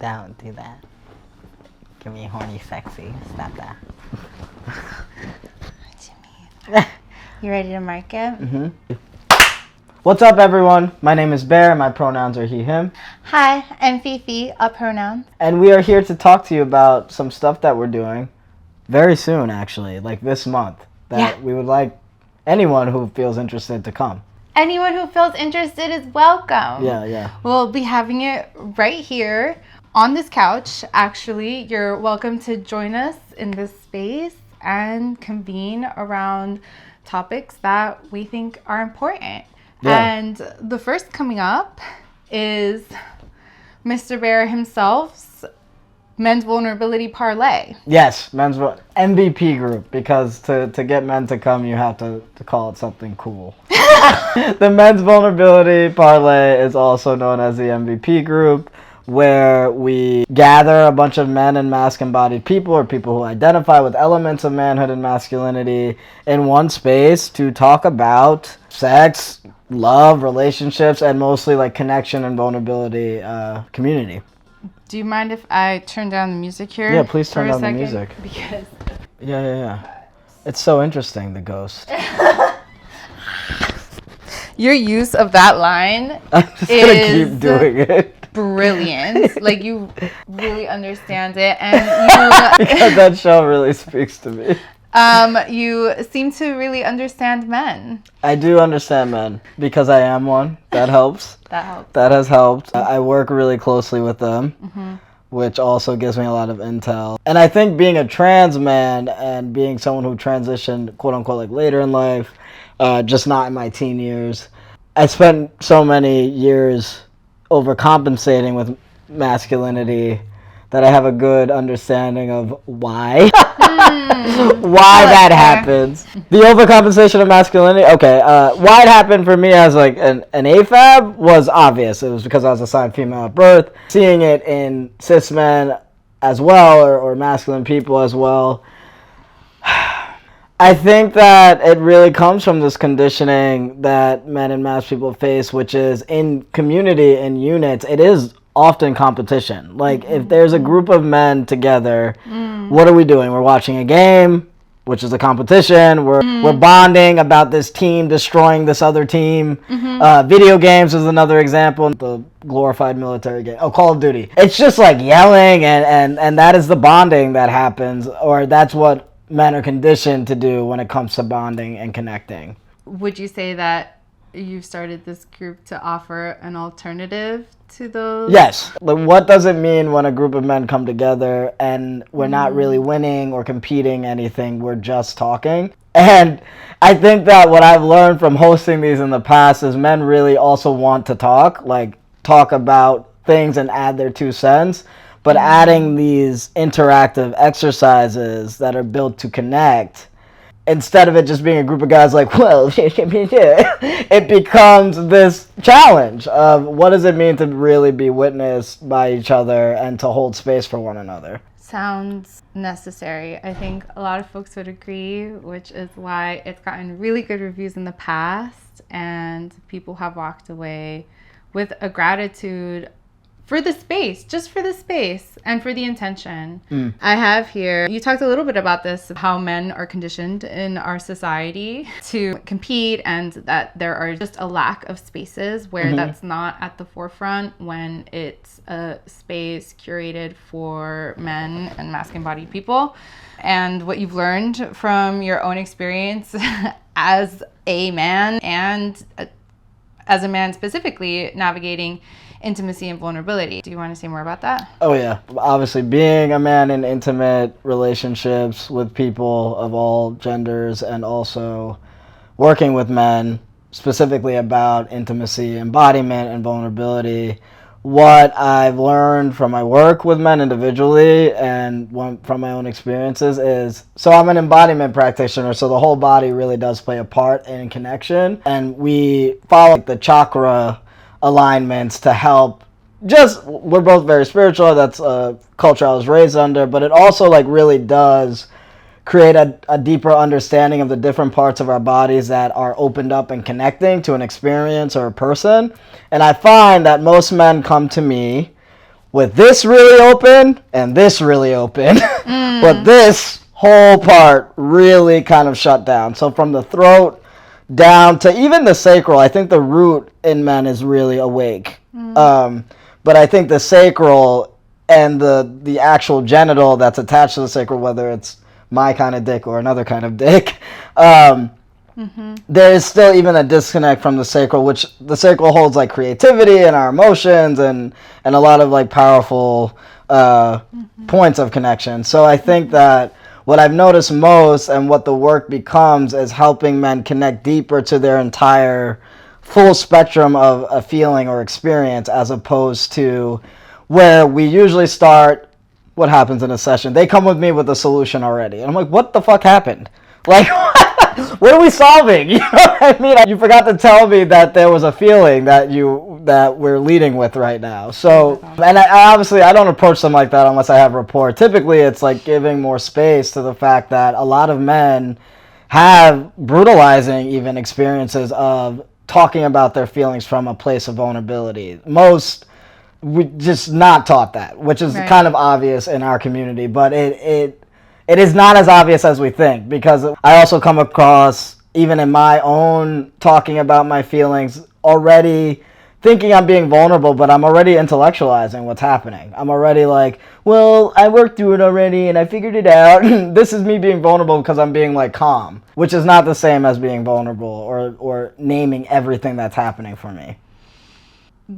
Don't do that. Give me horny sexy. Stop that. Jimmy. You ready to mark it? Mm-hmm. What's up, everyone? My name is Bear. My pronouns are he, him. Hi, I'm Fifi, a pronoun. And we are here to talk to you about some stuff that we're doing very soon, actually, like this month, that we would like anyone who feels interested to come. Anyone who feels interested is welcome. Yeah. We'll be having it right here on this couch. Actually, you're welcome to join us in this space and convene around topics that we think are important. Yeah. And the first coming up is Mr. Bear himself's Men's Vulnerability Parley. Yes, men's MVP group, because to get men to come, you have to call it something cool. The Men's Vulnerability Parley is also known as the MVP group, where we gather a bunch of men and masc-embodied people, or people who identify with elements of manhood and masculinity, in one space to talk about sex, love, relationships, and mostly like connection and vulnerability community. Do you mind if I turn down the music here? Yeah, please turn down the music. Because Yeah. It's so interesting, the ghost. Your use of that line I'm just gonna keep doing it. Brilliant. Like, you really understand it, and because that show really speaks to me. You seem to really understand men. I do understand men because I am one. That helps. That has helped. I work really closely with them, which also gives me a lot of intel. And I think being a trans man and being someone who transitioned, quote unquote, like later in life, just not in my teen years, I spent so many years overcompensating with masculinity that I have a good understanding of why. Why that happens. The overcompensation of masculinity, why it happened for me as like an AFAB was obvious. It was because I was assigned female at birth. Seeing it in cis men as well, or masculine people as well, I think that it really comes from this conditioning that men and masc people face, which is in community, in units, it is often competition. Like, if there's a group of men together, what are we doing? We're watching a game, which is a competition. We're bonding about this team destroying this other team. Video games is another example. The glorified military game. Call of Duty. It's just like yelling, and that is the bonding that happens, or that's what men are conditioned to do when it comes to bonding and connecting. Would you say that you started this group to offer an alternative to those? Yes. Like, what does it mean when a group of men come together and we're not really winning or competing anything, we're just talking? And I think that what I've learned from hosting these in the past is men really also want to talk about things and add their 2 cents. But adding these interactive exercises that are built to connect, instead of it just being a group of guys like, well, it becomes this challenge of what does it mean to really be witnessed by each other and to hold space for one another. Sounds necessary. I think a lot of folks would agree, which is why it's gotten really good reviews in the past, and people have walked away with a gratitude for the space, just for the space and for the intention. I have here, you talked a little bit about this, how men are conditioned in our society to compete, and that there are just a lack of spaces where that's not at the forefront when it's a space curated for men and masc-embodied people. And what you've learned from your own experience as a man, and as a man specifically navigating intimacy and vulnerability. Do you want to say more about that? Oh yeah. Obviously, being a man in intimate relationships with people of all genders, and also working with men specifically about intimacy, embodiment, and vulnerability, what I've learned from my work with men individually and from my own experiences is, so I'm an embodiment practitioner, so the whole body really does play a part in connection, and we follow the chakra alignments to help. We're both very spiritual. That's a culture I was raised under, but it also really does create a deeper understanding of the different parts of our bodies that are opened up and connecting to an experience or a person. And I find that most men come to me with this really open and this really open. But this whole part really kind of shut down. So from the throat down to even the sacral, I think the root in men is really awake. But I think the sacral and the actual genital that's attached to the sacral, whether it's my kind of dick or another kind of dick, there is still even a disconnect from the sacral, which the sacral holds like creativity and our emotions and a lot of like powerful points of connection. So I think that what I've noticed most and what the work becomes is helping men connect deeper to their entire full spectrum of a feeling or experience, as opposed to where we usually start. What happens in a session? They come with me with a solution already. And I'm like, what the fuck happened? Like, what are we solving? You know what I mean? You forgot to tell me that there was a feeling that we're leading with right now. So, and I obviously, I don't approach them like that unless I have rapport. Typically, it's like giving more space to the fact that a lot of men have brutalizing even experiences of talking about their feelings from a place of vulnerability. Most we just not taught that, which is kind of obvious in our community, but it is not as obvious as we think, because I also come across, even in my own talking about my feelings, already thinking I'm being vulnerable, but I'm already intellectualizing what's happening. I'm already like, well, I worked through it already and I figured it out. This is me being vulnerable because I'm being like calm, which is not the same as being vulnerable or naming everything that's happening for me.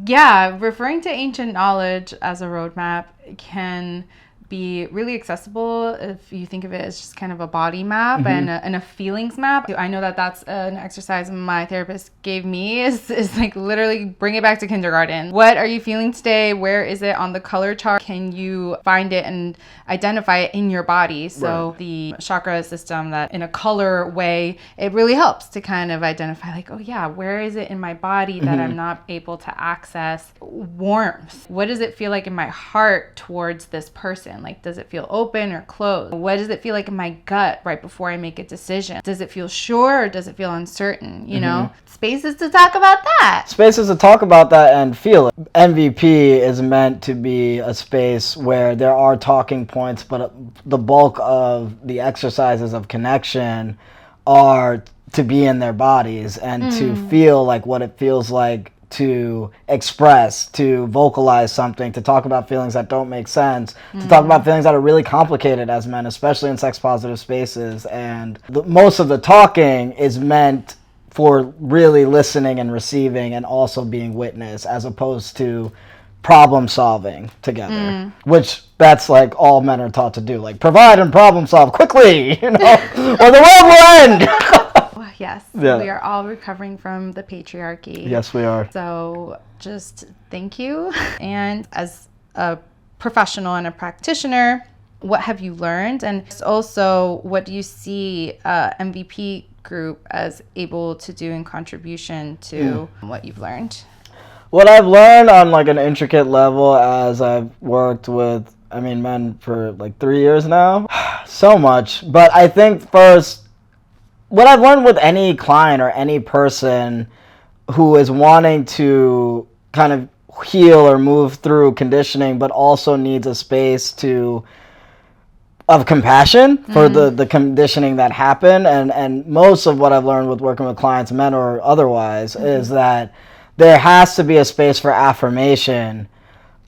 Yeah, referring to ancient knowledge as a roadmap can be really accessible if you think of it as just kind of a body map and a feelings map. I know that that's an exercise my therapist gave me is like literally bring it back to kindergarten. What are you feeling today? Where is it on the color chart? Can you find it and identify it in your body? So the chakra system, that in a color way, it really helps to kind of identify like, oh yeah, where is it in my body that I'm not able to access? Warmth. What does it feel like in my heart towards this person? Like, does it feel open or closed? What does it feel like in my gut right before I make a decision? Does it feel sure or does it feel uncertain? You know, spaces to talk about that. Spaces to talk about that and feel it. MVP is meant to be a space where there are talking points, but the bulk of the exercises of connection are to be in their bodies and to feel like what it feels like to express, to vocalize something, to talk about feelings that don't make sense, to talk about feelings that are really complicated as men, especially in sex positive spaces. And most of the talking is meant for really listening and receiving and also being witness, as opposed to problem solving together, which that's like all men are taught to do, like provide and problem solve quickly, you know, or the world will end. Yes, we are all recovering from the patriarchy. Yes, we are. So just thank you. And as a professional and a practitioner, what have you learned? And also, what do you see MVP group as able to do in contribution to what you've learned? What I've learned on like an intricate level, as I've worked with, men for like 3 years now, so much. But I think first, what I've learned with any client or any person who is wanting to kind of heal or move through conditioning, but also needs a space of compassion for the conditioning that happened. And most of what I've learned with working with clients, men or otherwise, is that there has to be a space for affirmation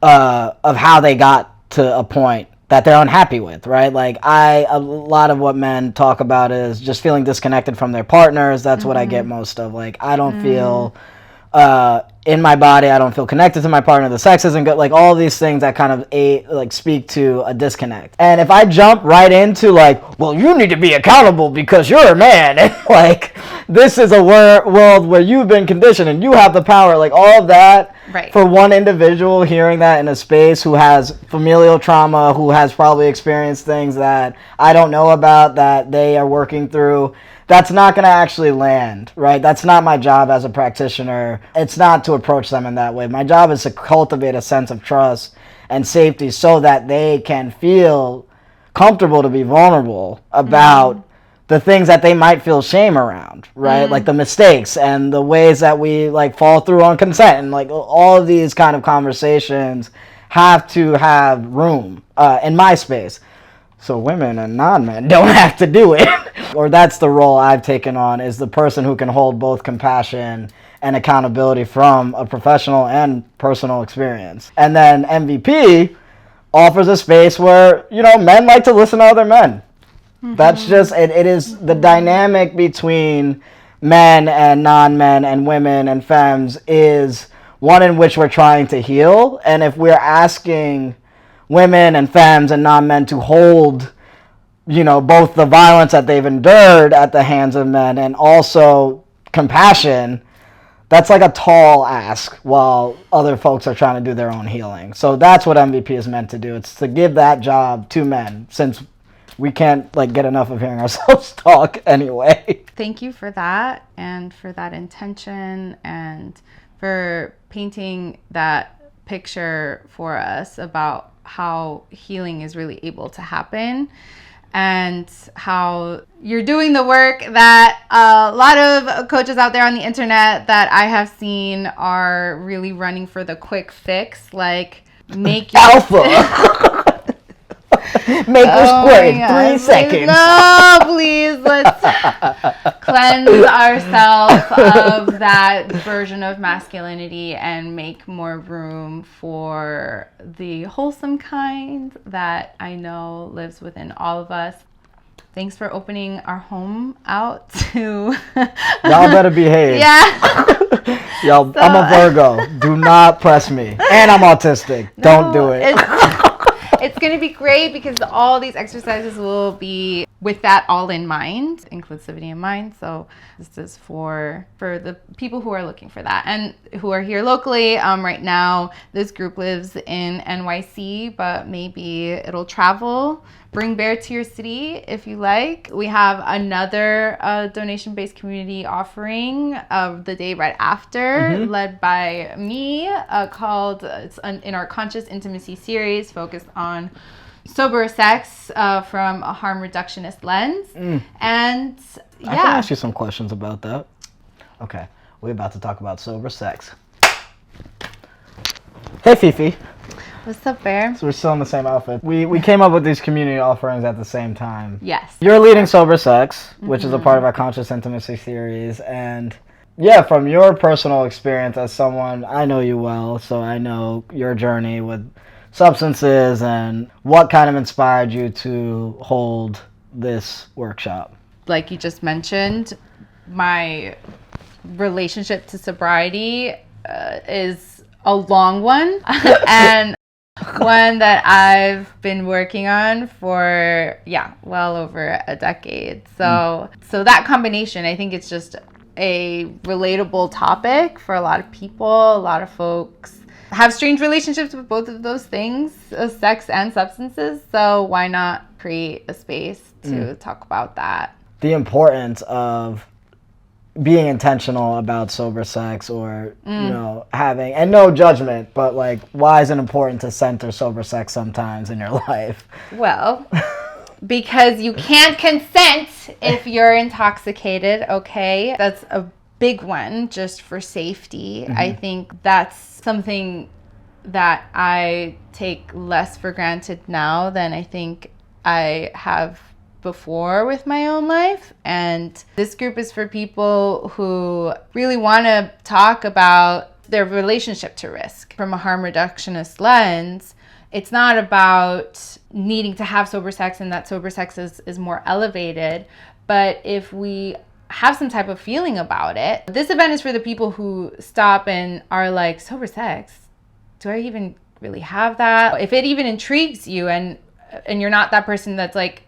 of how they got to a point that they're unhappy with, right? Like a lot of what men talk about is just feeling disconnected from their partners. That's what I get most of. Like, I don't feel in my body, I don't feel connected to my partner, the sex isn't good, like all these things that kind of speak to a disconnect. And if I jump right into like, well, you need to be accountable because you're a man, and like, this is a world where you've been conditioned and you have the power, like all of that, for one individual hearing that in a space who has familial trauma, who has probably experienced things that I don't know about, that they are working through, that's not going to actually land, right? That's not my job as a practitioner. It's not to approach them in that way. My job is to cultivate a sense of trust and safety so that they can feel comfortable to be vulnerable about the things that they might feel shame around, right? Like the mistakes and the ways that we like fall through on consent and like all of these kind of conversations have to have room in my space. So women and non-men don't have to do it. Or that's the role I've taken on, is the person who can hold both compassion and accountability from a professional and personal experience. And then MVP offers a space where, men like to listen to other men. That's just, it is the dynamic between men and non-men and women and femmes is one in which we're trying to heal. And if we're asking women and femmes and non-men to hold, both the violence that they've endured at the hands of men and also compassion, that's like a tall ask while other folks are trying to do their own healing. So that's what MVP is meant to do. It's to give that job to men, since we can't get enough of hearing ourselves talk anyway. Thank you for that, and for that intention, and for painting that picture for us about how healing is really able to happen, and how you're doing the work that a lot of coaches out there on the internet that I have seen are really running for the quick fix, like make your alpha. Make her squirt in 3 seconds. No, please, let's cleanse ourselves of that version of masculinity and make more room for the wholesome kind that I know lives within all of us. Thanks for opening our home out to... Y'all better behave. Yeah. Yo, so, I'm a Virgo. Do not press me. And I'm autistic. No, don't do it. It's going to be great because all these exercises will be with that all in mind, inclusivity in mind. So this is for the people who are looking for that and who are here locally. Right now, this group lives in NYC, but maybe it'll travel. Bring Bear to your city if you like. We have another donation-based community offering of the day right after, led by me, called, it's in our Conscious Intimacy series, focused on sober sex from a harm reductionist lens. And yeah. I can ask you some questions about that. Okay, we're about to talk about sober sex. Hey, Fifi. What's up, Bear? So we're still in the same outfit. We came up with these community offerings at the same time. Yes. You're leading Sober Sex, which is a part of our Conscious Intimacy series. And yeah, from your personal experience as someone, I know you well, so I know your journey with substances and what kind of inspired you to hold this workshop. Like you just mentioned, my relationship to sobriety is a long one. And one that I've been working on for, well over a decade. So that combination, I think it's just a relatable topic for a lot of people. A lot of folks have strange relationships with both of those things, sex and substances. So why not create a space to talk about that? The importance of being intentional about sober sex, or having, and no judgment, but why is it important to center sober sex sometimes in your life? Well, because you can't consent if you're intoxicated. Okay, that's a big one, just for safety. I think that's something that I take less for granted now than I think I have before with my own life. And this group is for people who really want to talk about their relationship to risk from a harm reductionist lens. It's not about needing to have sober sex and that sober sex is more elevated, but if we have some type of feeling about it, this event is for the people who stop and are like, sober sex, do I even really have that? If it even intrigues you and you're not that person that's like,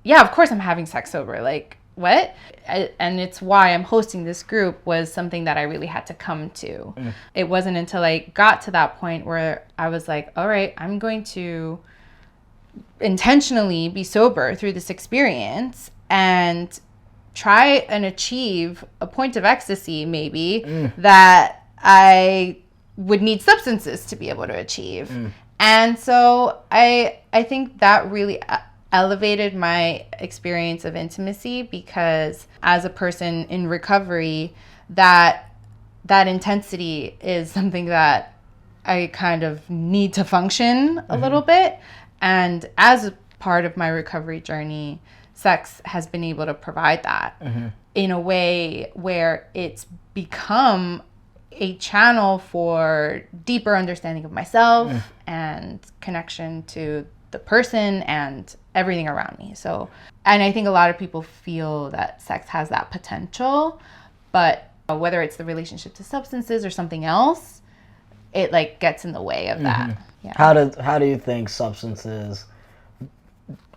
yeah, of course I'm having sex sober. Like, what? And it's why I'm hosting this group, was something that I really had to come to. It wasn't until I got to that point where I was like, all right, I'm going to intentionally be sober through this experience and try and achieve a point of ecstasy maybe that I would need substances to be able to achieve. And so I think that really elevated my experience of intimacy, because as a person in recovery, that intensity is something that I kind of need to function a little bit. And as part of my recovery journey, sex has been able to provide that in a way where it's become a channel for deeper understanding of myself and connection to the person and everything around me. So, and I think a lot of people feel that sex has that potential, but whether it's the relationship to substances or something else, it like gets in the way of that. Yeah. How do you think substances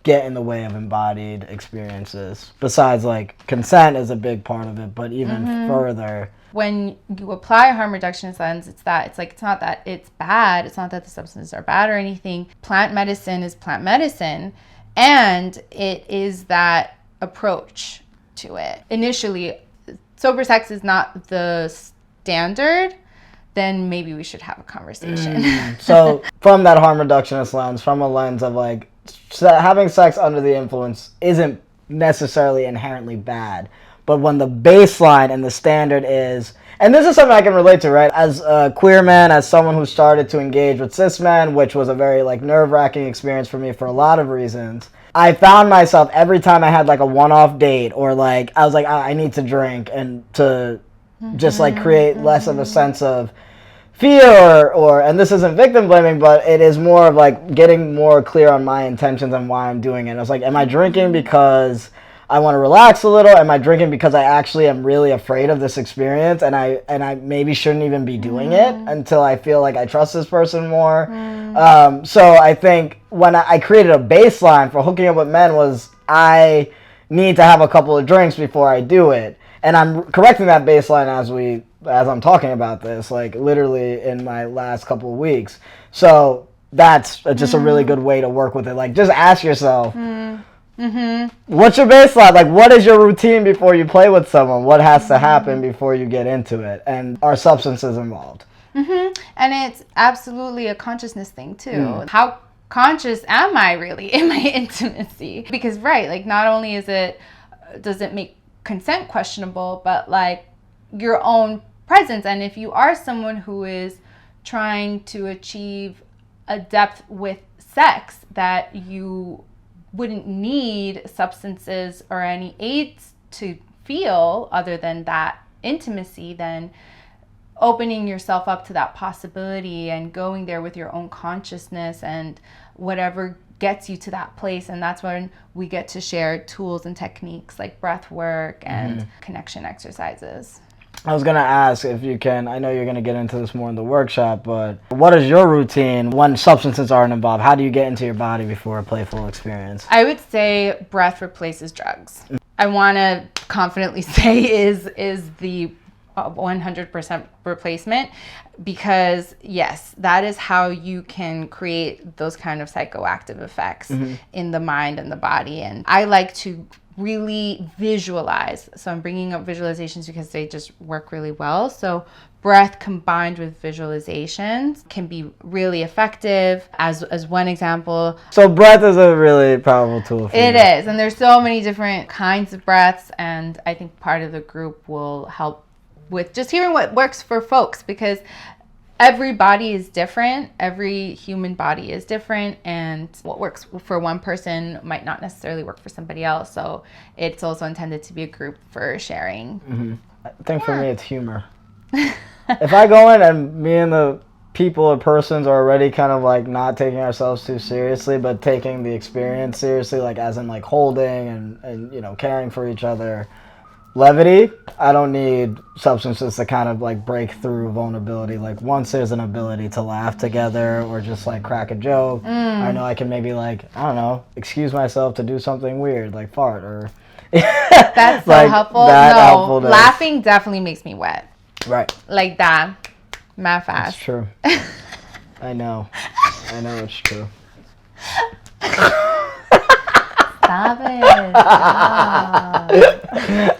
get in the way of embodied experiences? Besides, like, consent is a big part of it, but even further. When you apply a harm reduction lens, it's not that it's bad. It's not that the substances are bad or anything. Plant medicine is plant medicine, and it is that approach to it. Initially, sober sex is not the standard, then maybe we should have a conversation. So from that harm reductionist lens, from a lens of like having sex under the influence isn't necessarily inherently bad, but when the baseline and the standard is, and this is something I can relate to, right? As a queer man, as someone who started to engage with cis men, which was a very like nerve-wracking experience for me for a lot of reasons, I found myself every time I had like a one-off date or like I was like, I need to drink and to just like create less of a sense of fear or and this isn't victim blaming, but it is more of like getting more clear on my intentions and why I'm doing it. I was like, am I drinking because I want to relax a little? Am I drinking because I actually am really afraid of this experience and I maybe shouldn't even be doing it until I feel like I trust this person more? So I think when I created a baseline for hooking up with men was I need to have a couple of drinks before I do it. And I'm correcting that baseline as I'm talking about this, like literally in my last couple of weeks. So that's just a really good way to work with it. Like just ask yourself, what's your baseline? Like what is your routine before you play with someone? What has to happen before you get into it? And are substances involved? And it's absolutely a consciousness thing too. How conscious am I really in my intimacy? Because like not only does it make consent questionable, but like your own presence. And if you are someone who is trying to achieve a depth with sex that you wouldn't need substances or any aids to feel other than that intimacy, then opening yourself up to that possibility and going there with your own consciousness and whatever gets you to that place. And that's when we get to share tools and techniques like breath work and connection exercises. I was going to ask if you can, I know you're going to get into this more in the workshop, but what is your routine when substances aren't involved? How do you get into your body before a playful experience? I would say breath replaces drugs. I want to confidently say is the 100% replacement, because yes, that is how you can create those kind of psychoactive effects in the mind and the body. And I like to really visualize. So I'm bringing up visualizations because they just work really well. So breath combined with visualizations can be really effective as one example. So breath is a really powerful tool for you. It is. And there's so many different kinds of breaths. And I think part of the group will help with just hearing what works for folks, because every body is different. Every human body is different, and what works for one person might not necessarily work for somebody else. So it's also intended to be a group for sharing. I think for me it's humor. If I go in and me and the people or persons are already kind of like not taking ourselves too seriously, but taking the experience seriously, like as in like holding and you know, caring for each other, levity, I don't need substances to kind of like break through vulnerability. Like once there's an ability to laugh together or just like crack a joke, I know I can maybe like, I don't know, excuse myself to do something weird, like fart or... That's so like helpful. No, laughing definitely makes me wet. Right. Like that. Mad fast. That's true. I know it's true. Stop it. Stop.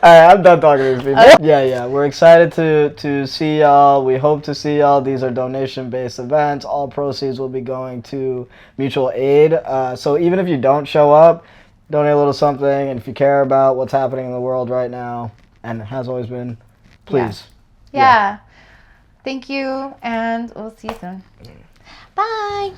Alright, I'm done talking to these people. Yeah. We're excited to see y'all. We hope to see y'all. These are donation-based events. All proceeds will be going to mutual aid. So even if you don't show up, donate a little something. And if you care about what's happening in the world right now, and it has always been, please. Yeah. Thank you, and we'll see you soon. Bye.